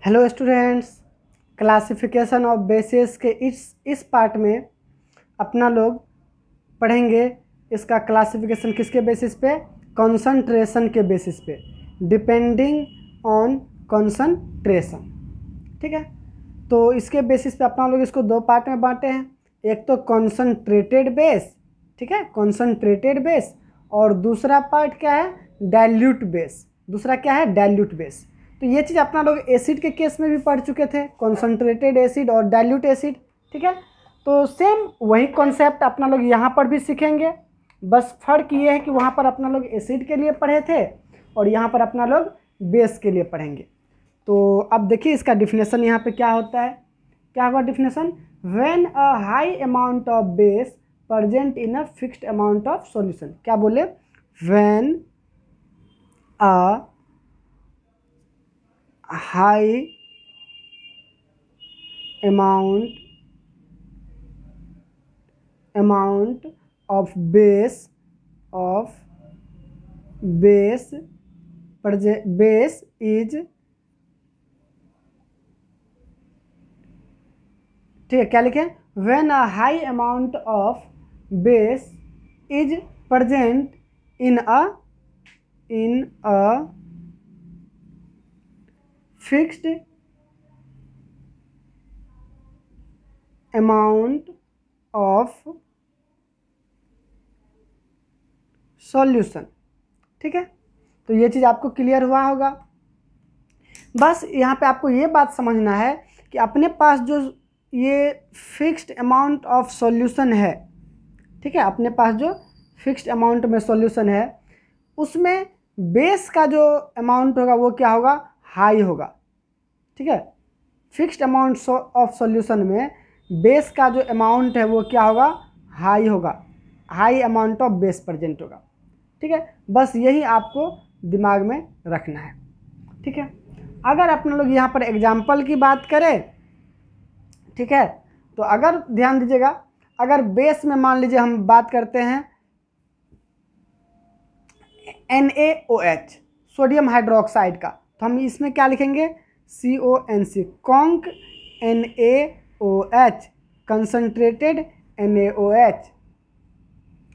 Hello students, classification of basis के इस part में अपना लोग पढ़ेंगे इसका क्लासिफिकेशन किसके बेसिस पे, कंसंट्रेशन के बेसिस पे, डिपेंडिंग ऑन कंसंट्रेशन। ठीक है, तो इसके बेसिस पे अपना लोग इसको दो पार्ट में बांटे हैं। एक तो कंसंट्रेटेड बेस, ठीक है, कंसंट्रेटेड बेस, और दूसरा पार्ट क्या है, डाइल्यूट बेस। दूसरा क्या है, डाइल्यूट बेस। तो ये चीज़ अपना लोग एसिड के केस में भी पढ़ चुके थे, कंसंट्रेटेड एसिड और डाइल्यूट एसिड। ठीक है, तो सेम वही कॉन्सेप्ट अपना लोग यहाँ पर भी सीखेंगे। बस फर्क ये है कि वहाँ पर अपना लोग एसिड के लिए पढ़े थे और यहाँ पर अपना लोग बेस के लिए पढ़ेंगे। तो अब देखिए इसका डिफिनेशन यहाँ पे क्या होता है। क्या होगा definition, when a high amount of base present in a fixed amount of solution. क्या बोले, when a high amount of base is, ठीक है, क्या लिखें, when a high amount of base is present in a fixed amount of solution। ठीक है, तो ये चीज़ आपको क्लियर हुआ होगा। बस यहाँ पे आपको ये बात समझना है कि अपने पास जो ये फिक्स्ड अमाउंट ऑफ सॉल्यूशन है, ठीक है, अपने पास जो फिक्स्ड अमाउंट में सॉल्यूशन है उसमें बेस का जो अमाउंट होगा वो क्या होगा, हाई होगा। ठीक है, फिक्स्ड अमाउंट ऑफ सॉल्यूशन में बेस का जो अमाउंट है वो क्या होगा, हाई होगा, high amount of base present होगा। ठीक है, बस यही आपको दिमाग में रखना है। ठीक है, अगर अपने लोग यहाँ पर एग्जाम्पल की बात करें, ठीक है, तो अगर ध्यान दीजिएगा, अगर बेस में मान लीजिए हम बात करते हैं NaOH, सोडियम हाइड्रोक्साइड का, तो हम इसमें क्या लिखेंगे, CONC, conc NaOH, concentrated NaOH।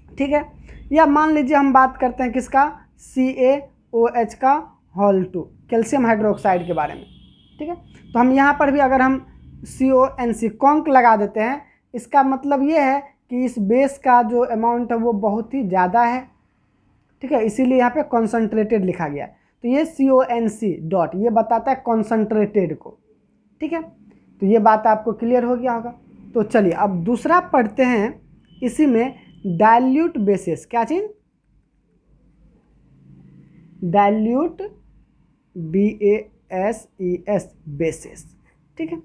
ठीक है, या मान लीजिए हम बात करते हैं किसका, CaOH का होल 2, कैल्शियम हाइड्रोक्साइड के बारे में। ठीक है, तो हम यहाँ पर भी अगर हम CONC कॉन्क लगा देते हैं, इसका मतलब ये है कि इस बेस का जो अमाउंट है वो बहुत ही ज़्यादा है। ठीक है, इसीलिए यहाँ पे कॉन्सनट्रेटेड लिखा गया है। तो ये CONC डॉट ये बताता है कॉन्सनट्रेटेड को। ठीक है, तो ये बात आपको क्लियर हो गया होगा। तो चलिए अब दूसरा पढ़ते हैं, इसी में डाइल्यूट बेसिस। क्या चीज़, डाइल्यूट BASES बेसिस। ठीक है,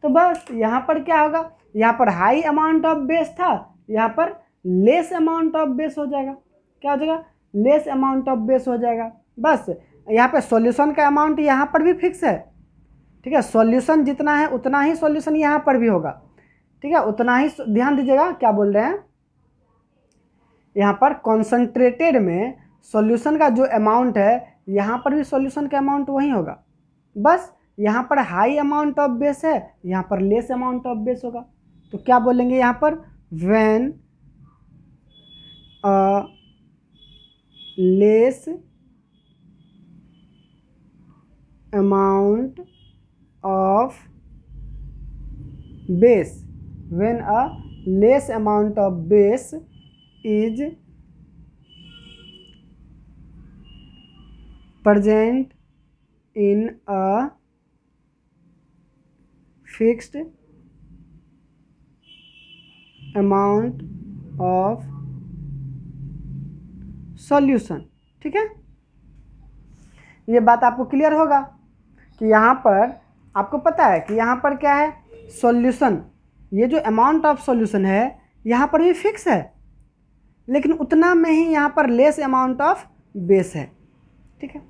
तो बस यहाँ पर क्या होगा, यहाँ पर हाई अमाउंट ऑफ बेस था, यहाँ पर लेस अमाउंट ऑफ बेस हो जाएगा। क्या हो जाएगा, लेस अमाउंट ऑफ बेस हो जाएगा। बस यहाँ पे सॉल्यूशन का अमाउंट यहाँ पर भी फिक्स है। ठीक है, सॉल्यूशन जितना है उतना ही सॉल्यूशन यहाँ पर भी होगा। ठीक है, उतना ही, ध्यान दीजिएगा क्या बोल रहे हैं, यहाँ पर कॉन्संट्रेटेड में सॉल्यूशन का जो अमाउंट है यहाँ पर भी सॉल्यूशन का अमाउंट वही होगा। बस यहाँ पर हाई अमाउंट ऑफ बेस है, यहाँ पर लेस अमाउंट ऑफ बेस होगा। तो क्या बोलेंगे यहाँ पर, when a less amount of base, when a less amount of base is present in a fixed amount of solution। ठीक है, ये बात आपको क्लियर होगा कि यहाँ पर आपको पता है कि यहाँ पर क्या है, सॉल्यूशन, ये जो अमाउंट ऑफ सॉल्यूशन है यहाँ पर भी फिक्स है, लेकिन उतना में ही यहाँ पर लेस अमाउंट ऑफ बेस है। ठीक है,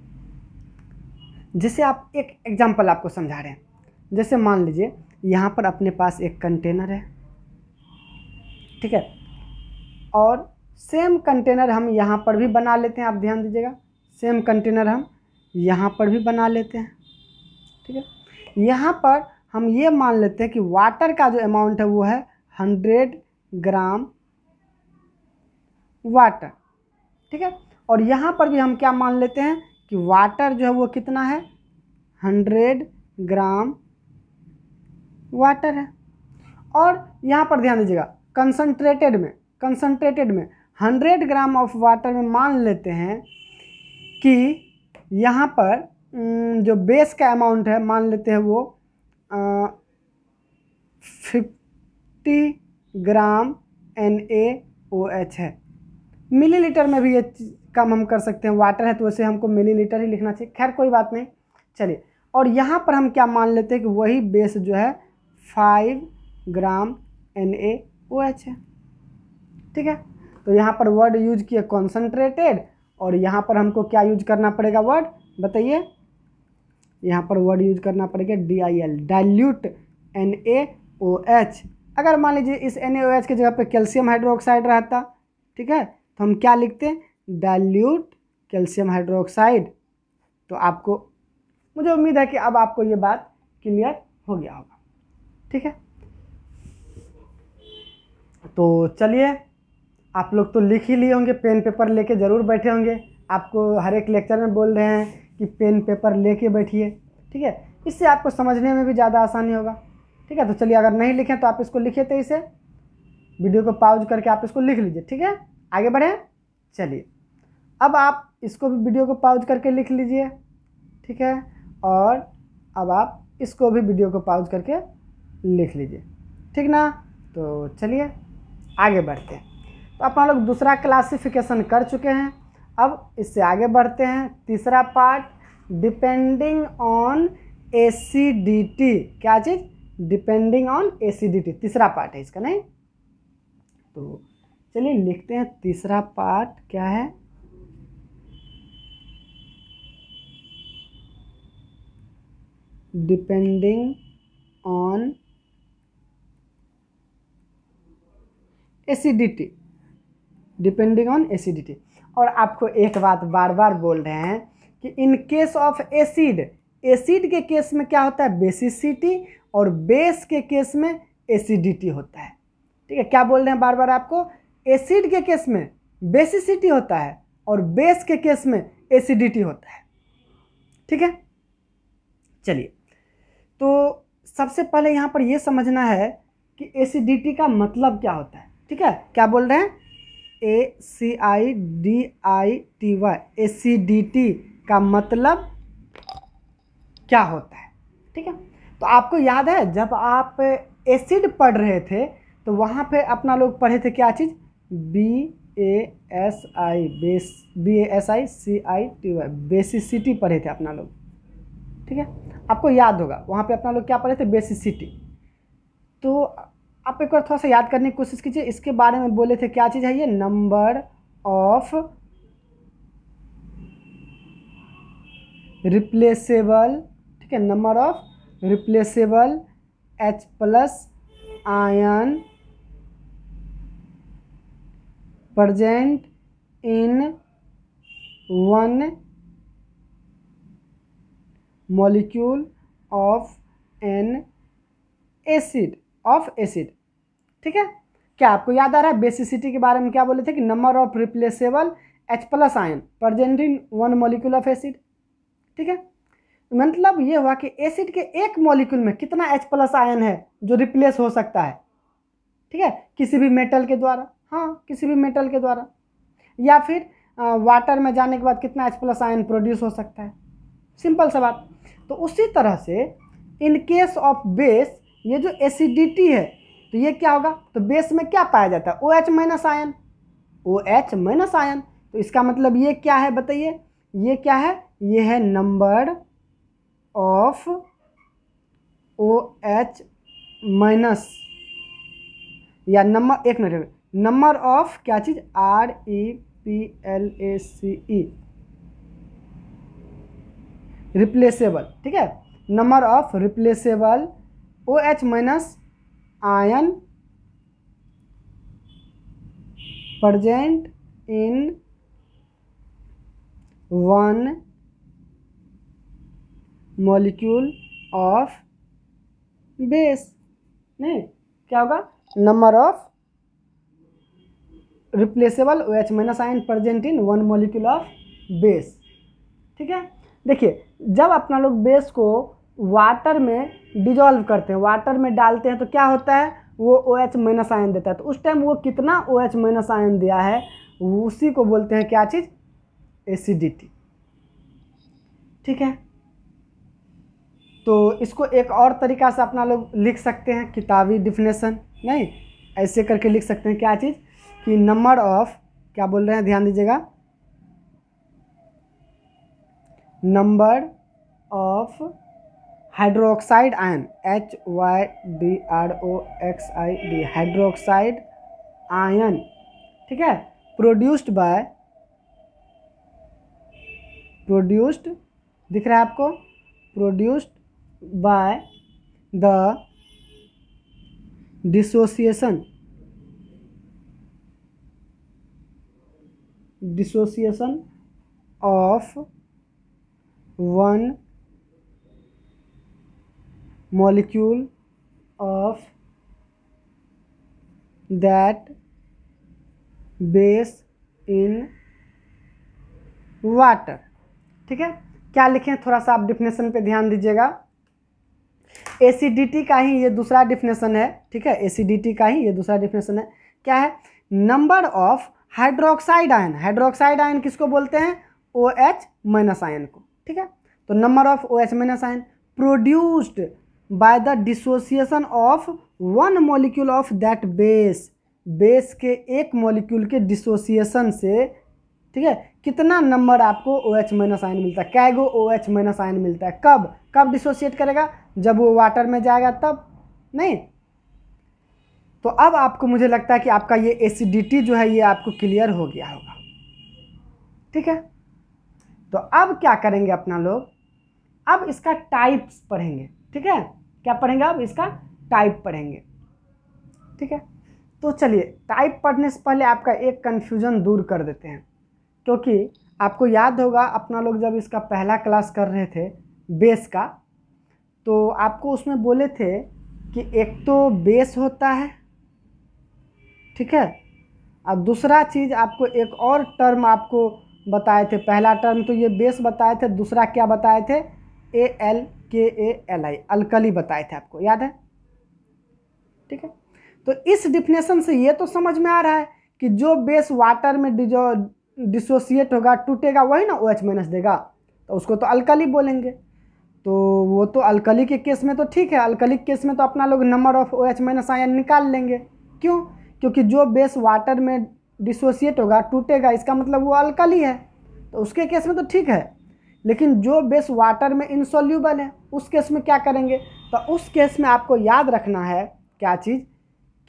जैसे आप एक एग्जांपल आपको समझा रहे हैं, जैसे मान लीजिए यहाँ पर अपने पास एक कंटेनर है। ठीक है, और सेम कंटेनर हम यहाँ पर भी बना लेते हैं। आप ध्यान दीजिएगा, सेम कंटेनर हम यहाँ पर भी बना लेते हैं। ठीक है, यहाँ पर हम ये मान लेते हैं कि वाटर का जो अमाउंट है वो है 100 ग्राम वाटर, ठीक है। और यहाँ पर भी हम क्या मान लेते हैं कि वाटर जो है वो कितना है, 100 ग्राम वाटर है। और यहाँ पर ध्यान दीजिएगा, कंसनट्रेटेड में 100 ग्राम ऑफ वाटर में मान लेते हैं कि यहाँ पर जो बेस का अमाउंट है मान लेते हैं वो 50 ग्राम NaOH है। मिलीलीटर में भी ये कम हम कर सकते हैं, वाटर है तो वैसे हमको मिलीलीटर ही लिखना चाहिए, खैर कोई बात नहीं, चलिए। और यहाँ पर हम क्या मान लेते हैं कि वही बेस जो है 5 ग्राम NaOH है, ठीक है। तो यहाँ पर वर्ड यूज किए कॉन्सनट्रेटेड, और यहाँ पर हमको क्या यूज करना पड़ेगा वर्ड बताइए, यहाँ पर वर्ड यूज करना पड़ेगा DIL, डाइल्यूट NaOH। अगर मान लीजिए इस NaOH के जगह पे कैल्शियम हाइड्रोक्साइड रहता, ठीक है, तो हम क्या लिखते हैं, डाइल्यूट कैल्शियम हाइड्रोक्साइड। तो आपको, मुझे उम्मीद है कि अब आपको ये बात क्लियर हो गया होगा, ठीक है। तो चलिए, आप लोग तो लिख ही लिए होंगे, पेन पेपर लेके ज़रूर बैठे होंगे। आपको हर एक लेक्चर में बोल रहे हैं कि पेन पेपर लेके बैठिए, ठीक है, इससे आपको समझने में भी ज़्यादा आसानी होगा, ठीक है। तो चलिए, अगर नहीं लिखें तो आप इसको लिखिए, तो इसे वीडियो को पॉज करके आप इसको लिख लीजिए, ठीक है। आगे बढ़ें, चलिए अब आप इसको भी वीडियो को पॉज करके लिख लीजिए, ठीक है। और अब आप इसको भी वीडियो को पॉज करके लिख लीजिए, ठीक ना। तो चलिए आगे बढ़ते हैं। तो अपना लोग दूसरा क्लासिफिकेशन कर चुके हैं, अब इससे आगे बढ़ते हैं। तीसरा पार्ट, डिपेंडिंग ऑन एसिडिटी। क्या चीज़, डिपेंडिंग ऑन एसिडिटी, तीसरा पार्ट है इसका, नहीं। तो चलिए लिखते हैं, तीसरा पार्ट क्या है, depending on acidity, depending on acidity. और आपको एक बात बार बार बोल रहे हैं कि in case of acid, acid के केस में क्या होता है, बेसिसिटी, और बेस के केस में एसिडिटी होता है, ठीक है। क्या बोल रहे हैं बार बार आपको, एसिड के केस में बेसिसिटी होता है और बेस के केस में एसिडिटी होता है, ठीक है। चलिए, तो सबसे पहले यहाँ पर यह समझना है कि एसिडिटी का मतलब क्या होता है, ठीक है। क्या बोल रहे हैं, ACIDITY, एसिडिटी का मतलब क्या होता है, ठीक है। तो आपको याद है जब आप एसिड पढ़ रहे थे तो वहाँ पे अपना लोग पढ़े थे क्या चीज़, BASICITY, बेसिसिटी पढ़े थे अपना लोग, ठीक है। आपको याद होगा वहाँ पे अपना लोग क्या पढ़े थे, बेसिसिटी। तो आप एक बार थोड़ा सा याद करने की कोशिश कीजिए, इसके बारे में बोले थे क्या चीज़ है ये, नंबर ऑफ रिप्लेसेबल, ठीक है, number of replaceable H+ ion present in one molecule of an acid, ठीक है। क्या आपको याद आ रहा है, बेसिसिटी के बारे में क्या बोले थे कि number of replaceable H+ ion present in one molecule of acid, ठीक है। मतलब ये हुआ कि एसिड के एक मॉलिक्यूल में कितना H+ आयन है जो रिप्लेस हो सकता है, ठीक है, किसी भी मेटल के द्वारा, हाँ किसी भी मेटल के द्वारा, या फिर वाटर में जाने के बाद कितना H+ आयन प्रोड्यूस हो सकता है, सिंपल सा बात। तो उसी तरह से इन केस ऑफ बेस, ये जो एसिडिटी है तो ये क्या होगा, तो बेस में क्या पाया जाता है, OH- आयन, OH- आयन। तो इसका मतलब ये क्या है बताइए, ये क्या है, ये है नंबर ऑफ OH- या नंबर, एक मिनट, नंबर ऑफ क्या चीज़, REPLACE, रिप्लेसेबल, ठीक है, number of replaceable OH- ion present in one molecule of base, नहीं क्या होगा, number of replaceable OH minus ion present in one molecule of base. ठीक है, देखिए जब अपना लोग बेस को वाटर में डिजॉल्व करते हैं, वाटर में डालते हैं, तो क्या होता है, वो OH माइनस आयन देता है। तो उस टाइम वो कितना OH माइनस आयन दिया है, उसी को बोलते हैं क्या चीज़, एसिडिटी। ठीक है, तो इसको एक और तरीका से अपना लोग लिख सकते हैं, किताबी डिफिनेशन नहीं, ऐसे करके लिख सकते हैं क्या चीज़, कि नंबर ऑफ, क्या बोल रहे हैं ध्यान दीजिएगा, number of hydroxide ion, HYDROXID, hydroxide ion, ठीक है, प्रोड्यूस्ड दिख रहा है आपको, produced by the dissociation of one molecule of that base in water। ठीक है, क्या लिखें, थोड़ा सा आप डिफिनेशन पे ध्यान दीजिएगा। एसिडिटी का ही ये दूसरा डिफिनेशन है। ठीक है, एसिडिटी का ही ये दूसरा डिफिनेशन है। क्या है, number of hydroxide ion, hydroxide ion किसको बोलते हैं, OH माइनस आयन को। ठीक है, तो number of OH minus ion produced by the dissociation of one molecule of that base, base के एक मॉलिक्यूल के डिसोसिएशन से, ठीक है, कितना नंबर आपको OH माइनस आयन मिलता है, कै गो OH माइनस आयन मिलता है, कब डिसोसिएट करेगा, जब वो वाटर में जाएगा तब, नहीं। तो अब आपको, मुझे लगता है कि आपका ये एसिडिटी जो है ये आपको क्लियर हो गया होगा। ठीक है, तो अब क्या करेंगे अपना लोग, अब इसका टाइप्स पढ़ेंगे। ठीक है, क्या पढ़ेंगे, अब इसका टाइप पढ़ेंगे। ठीक है, तो चलिए टाइप पढ़ने से पहले आपका एक कन्फ्यूजन दूर कर देते हैं, क्योंकि आपको याद होगा अपना लोग जब इसका पहला क्लास कर रहे थे बेस का, तो आपको उसमें बोले थे कि एक तो बेस होता है, ठीक है, और दूसरा चीज़ आपको एक और टर्म आपको बताए थे, पहला टर्म तो ये बेस बताए थे, दूसरा क्या बताए थे, ALKALI, अल्कली बताए थे, आपको याद है। ठीक है, तो इस डिफिनेशन से ये तो समझ में आ रहा है कि जो बेस वाटर में डिसोसिएट होगा, टूटेगा, वही ना OH माइनस देगा, तो उसको तो अल्कली बोलेंगे। तो वो तो अल्कली के केस में तो ठीक है, अल्कली के केस में तो अपना लोग number of OH minus ion निकाल लेंगे। क्यों, क्योंकि जो बेस वाटर में डिसोसिएट होगा, टूटेगा, इसका मतलब वो अल्कली है, तो उसके केस में तो ठीक है। लेकिन जो बेस वाटर में इनसोल्यूबल है, उस केस में क्या करेंगे, तो उस केस में आपको याद रखना है क्या चीज़,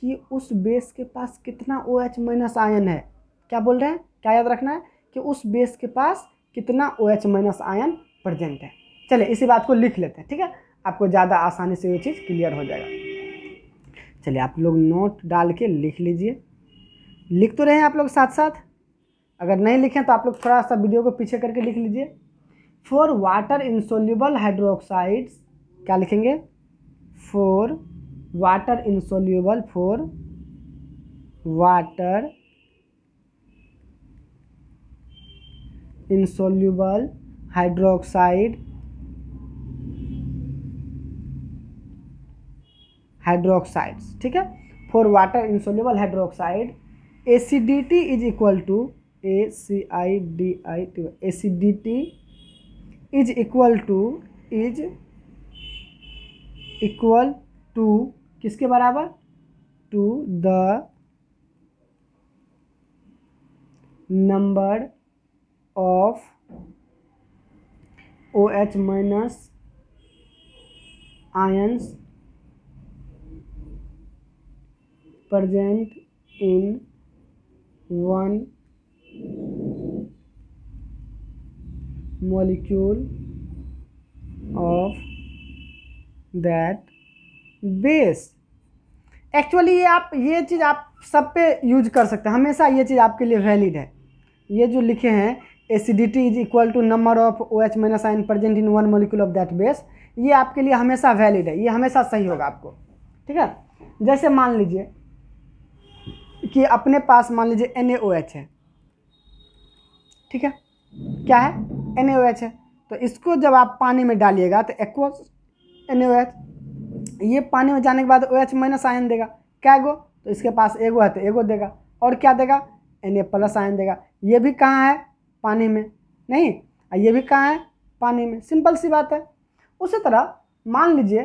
कि उस बेस के पास कितना OH माइनस आयन है। क्या बोल रहे हैं, क्या याद रखना है, कि उस बेस के पास कितना OH माइनस आयन प्रेजेंट है। चलिए इसी बात को लिख लेते हैं। ठीक है, आपको ज़्यादा आसानी से ये चीज़ क्लियर हो जाएगा। चलिए आप लोग नोट डाल के लिख लीजिए, लिख तो रहे हैं आप लोग साथ साथ, अगर नहीं लिखें तो आप लोग थोड़ा सा वीडियो को पीछे करके लिख लीजिए। फॉर वाटर इंसोल्यूबल हाइड्रोक्साइड्स, क्या लिखेंगे, for water insoluble, for water insoluble hydroxides, ठीक है, for water insoluble hydroxide acidity is equal to ACIDIT, acidity is equal to किसके बराबर, to the number of OH minus ions present in one molecule of that base। Actually ये चीज़ आप सब पे use कर सकते हैं, हमेशा ये चीज़ आपके लिए वैलिड है। ये जो लिखे हैं acidity is equal to number of OH minus ion present in one molecule of that base, ये आपके लिए हमेशा वैलिड है, ये हमेशा सही होगा आपको। ठीक है, जैसे मान लीजिए कि अपने पास मान लीजिए NaOH है, ठीक है, क्या है, NaOH है, तो इसको जब आप पानी में डालिएगा तो एक्वस NaOH, ये पानी में जाने के बाद OH माइनस आयन देगा, क्या गो, तो इसके पास एगो है तो एगो देगा, और क्या देगा, Na प्लस आयन देगा। ये भी कहाँ है, पानी में, नहीं, ये भी कहाँ है, पानी में, सिंपल सी बात है। उसी तरह मान लीजिए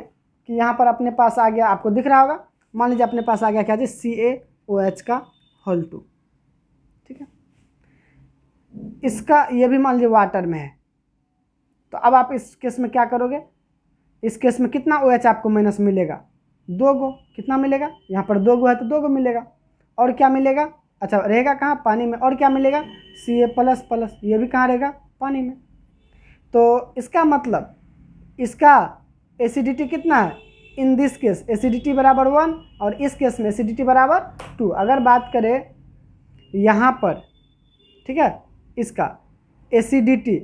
कि यहाँ पर अपने पास आ गया, आपको दिख रहा होगा, मान लीजिए अपने पास आ गया क्या चीज़, CaOH का होल 2, ठीक है, इसका ये भी मान लीजिए वाटर में है, तो अब आप इस केस में क्या करोगे, इस केस में कितना OH आपको माइनस मिलेगा, 2 गो, कितना मिलेगा, यहाँ पर 2 गो है तो 2 गो मिलेगा, और क्या मिलेगा, अच्छा रहेगा कहाँ, पानी में, और क्या मिलेगा, Ca प्लस प्लस, ये भी कहाँ रहेगा, पानी में। तो इसका मतलब इसका एसिडिटी कितना है, इन दिस केस एसिडिटी बराबर 1, और इस केस में एसिडिटी बराबर 2। अगर बात करें यहाँ पर, ठीक है, इसका एसिडिटी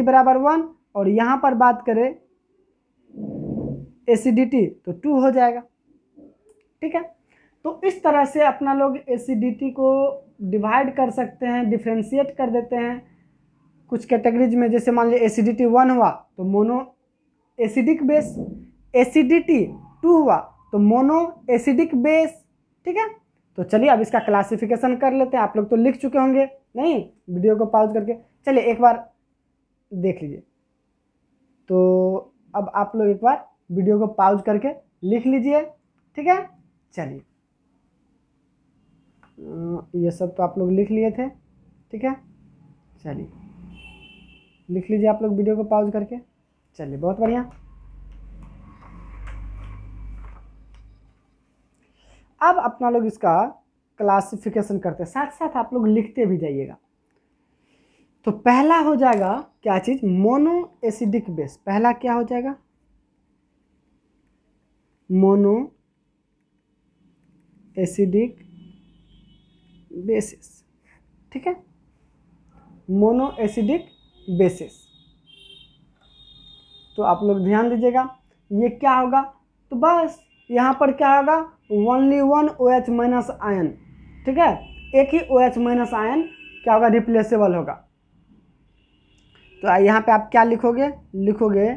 बराबर 1, और यहाँ पर बात करें एसिडिटी तो 2 हो जाएगा। ठीक है, तो इस तरह से अपना लोग एसिडिटी को डिवाइड कर सकते हैं, डिफ्रेंशिएट कर देते हैं कुछ कैटेगरीज में। जैसे मान लीजिए एसिडिटी 1 हुआ तो मोनो एसिडिक बेस, एसिडिटी 2 हुआ तो मोनो एसिडिक बेस। ठीक है, तो चलिए अब इसका क्लासिफिकेशन कर लेते हैं। आप लोग तो लिख चुके होंगे, नहीं, वीडियो को पॉज करके चलिए एक बार देख लीजिए। तो अब आप लोग एक बार वीडियो को पॉज करके लिख लीजिए। ठीक है, चलिए ये सब तो आप लोग लिख लिए थे। ठीक है, चलिए लिख लीजिए आप लोग वीडियो को पॉज करके। चलिए बहुत बढ़िया। अब अपना लोग इसका क्लासिफिकेशन करते हैं, साथ साथ आप लोग लिखते भी जाइएगा। तो पहला हो जाएगा क्या चीज, मोनो एसिडिक बेस। पहला क्या हो जाएगा, मोनो एसिडिक बेसिस। ठीक है, मोनो एसिडिक बेसिस। तो आप लोग ध्यान दीजिएगा, ये क्या होगा, तो बस यहाँ पर क्या होगा, ओनली 1 OH माइनस आयन। ठीक है, एक ही OH माइनस आयन क्या होगा, रिप्लेसेबल होगा। तो यहाँ पे आप क्या लिखोगे, लिखोगे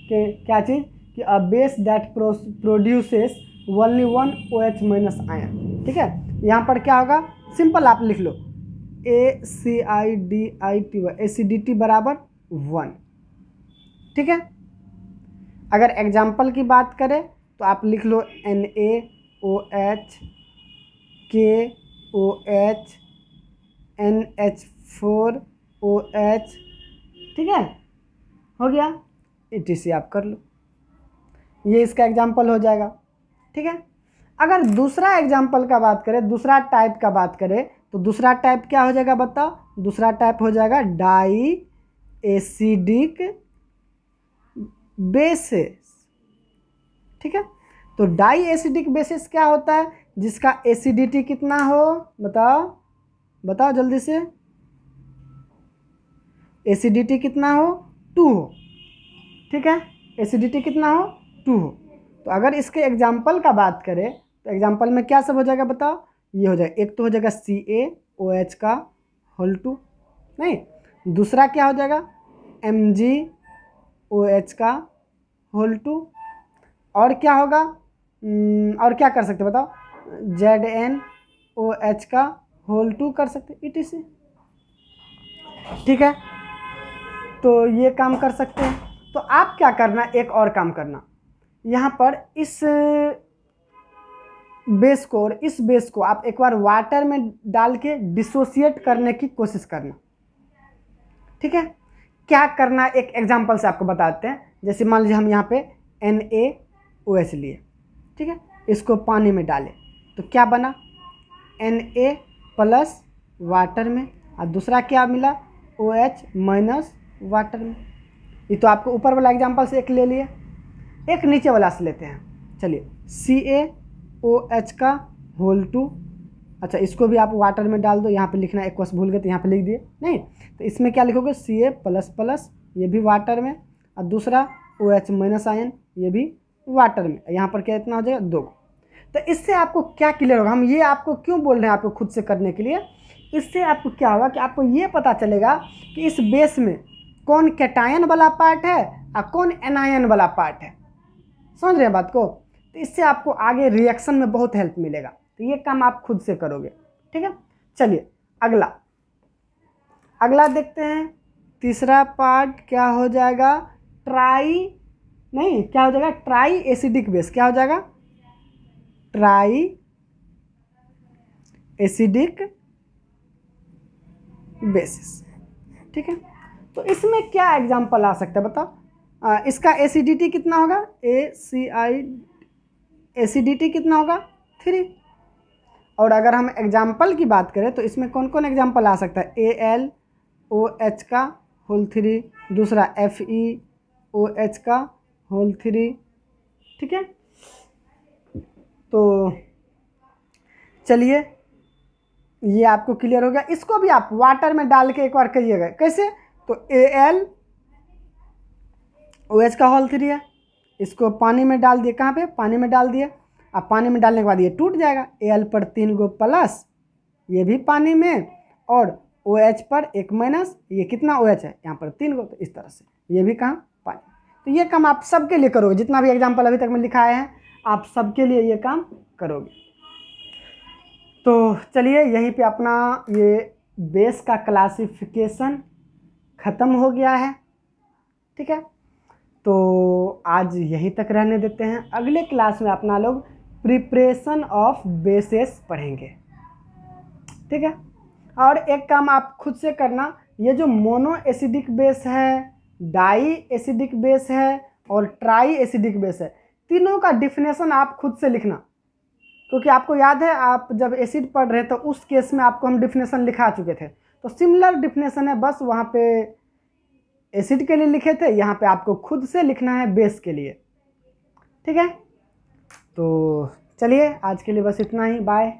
कि क्या चीज़, कि a base that produces only 1 OH minus ion. ठीक है, यहाँ पर क्या होगा, सिंपल आप लिख लो ACIDITY, एसिडिटी बराबर 1। ठीक है, अगर एग्जाम्पल की बात करें तो आप लिख लो NaOH KOH NH4OH। ठीक है, हो गया, ETC आप कर लो, ये इसका एग्जाम्पल हो जाएगा। ठीक है, अगर दूसरा एग्जाम्पल का बात करें, दूसरा टाइप का बात करें, तो दूसरा टाइप क्या हो जाएगा बताओ, दूसरा टाइप हो जाएगा डाई एसिडिक बेसिस। ठीक है, तो डाई एसिडिक बेसिस क्या होता है, जिसका एसिडिटी कितना हो, बताओ बताओ जल्दी से, एसिडिटी कितना हो, 2 हो। ठीक है, एसिडिटी कितना हो, 2 हो। तो अगर इसके एग्जाम्पल का बात करें तो एग्जाम्पल में क्या सब हो जाएगा बताओ, ये हो जाएगा, एक तो हो जाएगा CaOH का होल 2, नहीं, दूसरा क्या हो जाएगा MgOH का होल 2, और क्या होगा, और क्या कर सकते बताओ, ZnOH का होल 2 कर सकते, ETC। ठीक है, तो ये काम कर सकते हैं। तो आप क्या करना, एक और काम करना, यहाँ पर इस बेस को और इस बेस को आप एक बार वाटर में डाल के डिसोसिएट करने की कोशिश करना। ठीक है, क्या करना, एक एग्जांपल से आपको बताते हैं। जैसे मान लीजिए हम यहाँ पे NaOH लिए, ठीक है, इसको पानी में डालें तो क्या बना, Na प्लस वाटर में, और दूसरा क्या मिला, OH माइनस वाटर में। ये तो आपको ऊपर वाला एग्जांपल से एक ले लिए, एक नीचे वाला से लेते हैं। चलिए CaOH का होल 2, अच्छा, इसको भी आप वाटर में डाल दो, यहाँ पे लिखना एक्वस भूल गए तो यहाँ पे लिख दिए नहीं, तो इसमें क्या लिखोगे Ca++, ये भी वाटर में, और दूसरा OH- आयन, ये भी वाटर में, यहाँ पर क्या इतना हो जाएगा 2। तो इससे आपको क्या क्लियर होगा, हम ये आपको क्यों बोल रहे हैं आपको खुद से करने के लिए, इससे आपको क्या होगा कि आपको ये पता चलेगा कि इस बेस में कौन कैटायन वाला पार्ट है और कौन एनायन वाला पार्ट है। समझ रहे हैं बात को? तो इससे आपको आगे रिएक्शन में बहुत हेल्प मिलेगा। तो ये काम आप खुद से करोगे, ठीक है। चलिए अगला देखते हैं। तीसरा पार्ट क्या हो जाएगा, ट्राई एसिडिक बेस। क्या हो जाएगा, ट्राई एसिडिक बेसिस, ठीक है। तो इसमें क्या एग्जाम्पल आ सकता है बताओ। इसका एसिडिटी कितना होगा, एसिडिटी कितना होगा 3। और अगर हम एग्जाम्पल की बात करें तो इसमें कौन कौन एग्जाम्पल आ सकता है, AlOH का होल 3, दूसरा FeOH का होल 3, ठीक है। तो चलिए ये आपको क्लियर हो गया। इसको भी आप वाटर में डाल के एक बार करिएगा, कैसे, तो AlOH का होल 3 है, इसको पानी में डाल दिए, कहाँ पे, पानी में डाल दिए। अब पानी में डालने के बाद ये टूट जाएगा, Al पर 3 गो प्लस, ये भी पानी में, और OH पर 1 माइनस, ये कितना OH है यहाँ पर 3 गो, तो इस तरह से ये भी कहाँ, पानी। तो ये काम आप सबके लिए करोगे, जितना भी एग्जाम्पल अभी तक में लिखाए हैं आप सबके लिए ये काम करोगे। तो चलिए यहीं पे अपना ये बेस का क्लासिफिकेशन ख़त्म हो गया है, ठीक है। तो आज यहीं तक रहने देते हैं। अगले क्लास में अपना लोग प्रिपरेशन ऑफ बेसेस पढ़ेंगे, ठीक है। और एक काम आप खुद से करना, ये जो मोनो एसिडिक बेस है, डाई एसिडिक बेस है और ट्राई एसिडिक बेस है, तीनों का डिफिनेशन आप खुद से लिखना, क्योंकि आपको याद है आप जब एसिड पढ़ रहे तो उस केस में आपको हम डिफिनेशन लिखा चुके थे। तो सिमिलर डिफिनेशन है, बस वहाँ पे एसिड के लिए लिखे थे, यहाँ पे आपको खुद से लिखना है बेस के लिए, ठीक है। तो चलिए आज के लिए बस इतना ही, बाय।